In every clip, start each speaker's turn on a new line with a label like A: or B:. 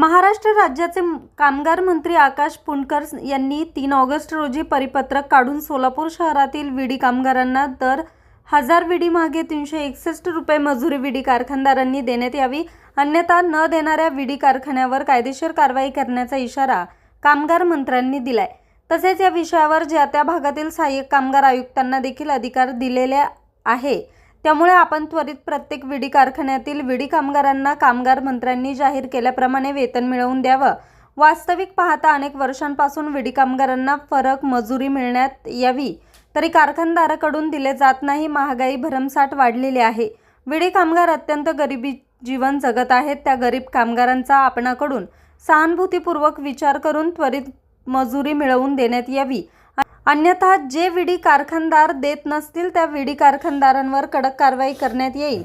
A: महाराष्ट्र राज्याचे कामगार मंत्री आकाश पुंडकर यांनी 3 ऑगस्ट रोजी परिपत्रक काढून सोलापूर शहरातील विडी कामगारांना दर 1000 विडी मागे 361 रुपये मजुरी विडी कारखानदारांनी देण्यात यावी, अन्यथा न देणाऱ्या विडी कारखान्यावर कायदेशीर कारवाई करण्याचा इशारा कामगार मंत्र्यांनी दिलाय। तसेच या विषयावर ज्या त्या भागातील सहाय्यक कामगार आयुक्तांना देखील अधिकार दिलेले आहे। त्यामुळे आपण त्वरित प्रत्येक विडी कारखान्यातील विडी कामगारांना कामगार मंत्र्यांनी जाहीर केल्याप्रमाणे वेतन मिळवून द्यावं। वास्तविक पाहता अनेक वर्षांपासून विडी कामगारांना फरक मजुरी मिळण्यात यावी, तरी कारखानदाराकडून दिले जात नाही। महागाई भरमसाठ वाढलेली आहे। विडी कामगार अत्यंत गरिबी जीवन जगत आहेत। त्या गरीब कामगारांचा आपणाकडून सहानुभूतीपूर्वक विचार करून त्वरित मजुरी मिळवून देण्यात यावी, अन्यथा जे विडी कारखानदार देत नसतील त्या विडी कारखानदारांवर कडक कारवाई करण्यात येईल,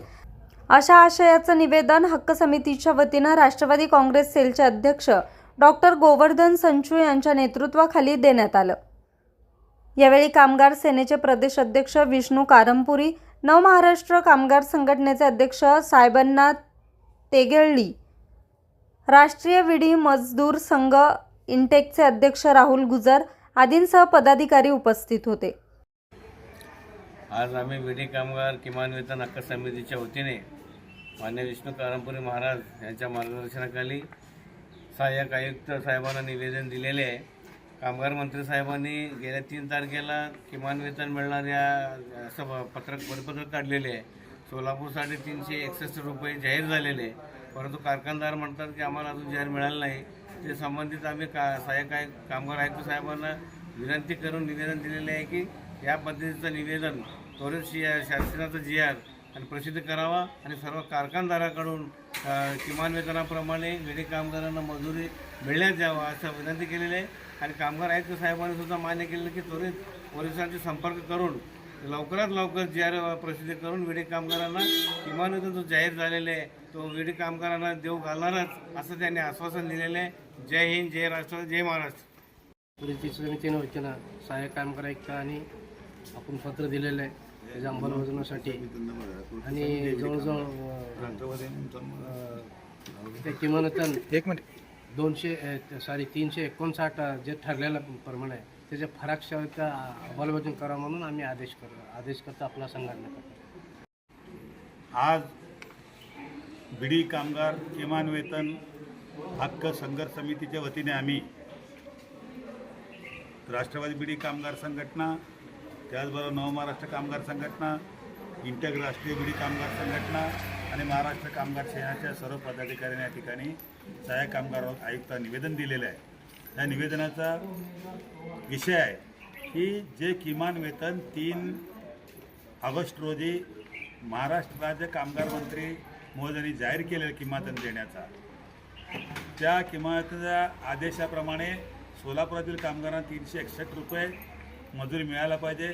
A: अशा आशयाचं निवेदन हक्क समितीच्या वतीनं राष्ट्रवादी काँग्रेस सेलचे अध्यक्ष डॉक्टर गोवर्धन संचू यांच्या नेतृत्वाखाली देण्यात आलं। यावेळी कामगार सेनेचे प्रदेश अध्यक्ष विष्णू कारंपुरी, नव महाराष्ट्र कामगार संघटनेचे अध्यक्ष साहेबन्ना तेगेळ्ळी, राष्ट्रीय विडी मजदूर संघ इंटेकचे अध्यक्ष राहुल गुजर आदींसह पदाधिकारी उपस्थित होते।
B: आज आम्ही विडी कामगार किमान वेतन हक्क समितीच्या वतीने मान्य विष्णू कारंपुरी महाराज यांच्या मार्गदर्शनाखाली सहाय्यक आयुक्त साहेबांना निवेदन दिलेले आहे। कामगार मंत्री साहेबांनी गेल्या 3 तारखेला किमान वेतन मिळणाऱ्या असं परिपत्रक काढलेले आहे। सोलापूरसाठी 361 रुपये जाहीर झालेले आहे, परंतु कारखानदार म्हणतात की आम्हाला अजून जाहीर मिळालं नाही। ते संबंधित आम्ही सहाय्यक कामगार आयुक्त साहेबांना विनंती करून निवेदन दिलेले आहे की या पद्धतीचं निवेदन त्वरित शासनाचं GR आणि प्रसिद्ध करावा आणि सर्व कारखानदाराकडून किमान वेतनाप्रमाणे विडी कामगारांना मजुरी मिळण्यात यावं असं विनंती केलेली आहे। आणि कामगार आयुक्त साहेबांनी सुद्धा मान्य केलेलं की त्वरित वरिष्ठांशी संपर्क करून लवकरात लवकर GR प्रसिद्ध करून विडी कामगारांना किमान वेतन जो जाहीर झालेले आहे तो विडी कामगारांना देऊ घालणारच असं त्यांनी आश्वासन दिलेलं आहे। जय हिंद, जय राष्ट्र, जय महाराष्ट्र।
C: कृती समितीनं वतीनं सहाय्यक कामगार आयुक्त आणि आपण पत्र दिलेलं आहे त्याच्या अंमलबजावणीसाठी आणि जवळजवळ ते किमान वेतन 359 जे ठरलेलं प्रमाण आहे त्याच्या फरकशाचा अंमलबजावणी करा म्हणून आम्ही आदेश करतो आपला संघटना करतो।
D: आज विडी कामगार किमान वेतन हक्क संघर्ष समितीच्या वतीने आम्ही राष्ट्रवादी विडी कामगार संघटना, त्याचबरोबर नव महाराष्ट्र कामगार संघटना, इंटेक राष्ट्रीय विडी कामगार संघटना आणि महाराष्ट्र कामगार सेनेच्या सर्व पदाधिकाऱ्यांनी या ठिकाणी सहाय्यक कामगार आयुक्त निवेदन दिलेलं आहे। या निवेदनाचा विषय आहे की जे किमान वेतन 3 ऑगस्ट रोजी महाराष्ट्र राज्य कामगार मंत्री महोदयांनी जाहीर केलेलं किमान वेतन देण्याचा, त्या किमान वेतनाच्या आदेशाप्रमाणे सोलापुरातील कामगारांना 361 रुपये मजुरी मिळायला पाहिजे,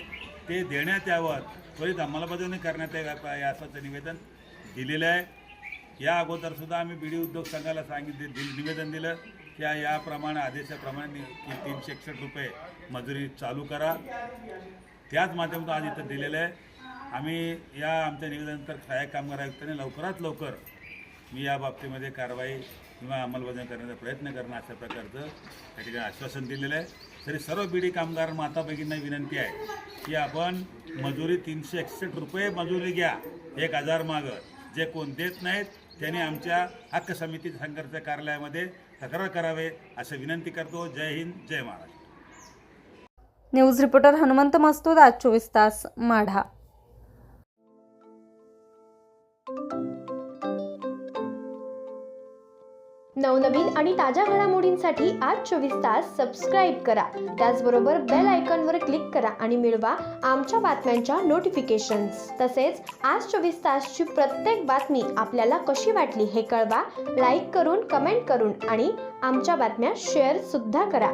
D: ते देण्यात यावं, त्वरित अंमलबजावणी करण्यात यावी असं निवेदन दिलेलं आहे। या अगोदरसुद्धा आम्ही बीडी उद्योग संघाला निवेदन दिलं की याप्रमाणे आदेशाप्रमाणे 361 रुपये मजुरी चालू करा। त्याच माध्यमातून आज इथं दिलेलं आहे। आम्ही या आमच्या निवेदनानंतर सहाय्यक कामगार आयुक्तांनी लवकरात लवकर मी या बाबतीमध्ये कारवाई किंवा अंमलबजावणी करण्याचा प्रयत्न करणं अशा प्रकारचं त्या ठिकाणी आश्वासन दिलेलं आहे। तरी सर्व बीडी कामगार माता भगिनींना विनंती आहे की आपण मजुरी 361 रुपये मजुरी घ्या 1000 मागं। जे कोण देत नाहीत त्यांनी आमच्या हक्क समिती संघर्ष कार्यालयामध्ये तक्रार करावे असं विनंती करतो। जय हिंद, जय महाराष्ट्र।
A: न्यूज रिपोर्टर हनुमंत मस्तूद, आज 24 तास, माढा।
E: नवनवीन आणि ताज्या घडामोडींसाठी आज 24 तास सबस्क्राईब करा। त्याचबरोबर बेल आयकॉनवर क्लिक करा आणि मिळवा आमच्या बातम्यांच्या नोटिफिकेशन्स। तसेच आज 24 तासची प्रत्येक बातमी आपल्याला कशी वाटली हे कळवा, लाईक करून, कमेंट करून आणि आमच्या बातम्या शेअर सुद्धा करा।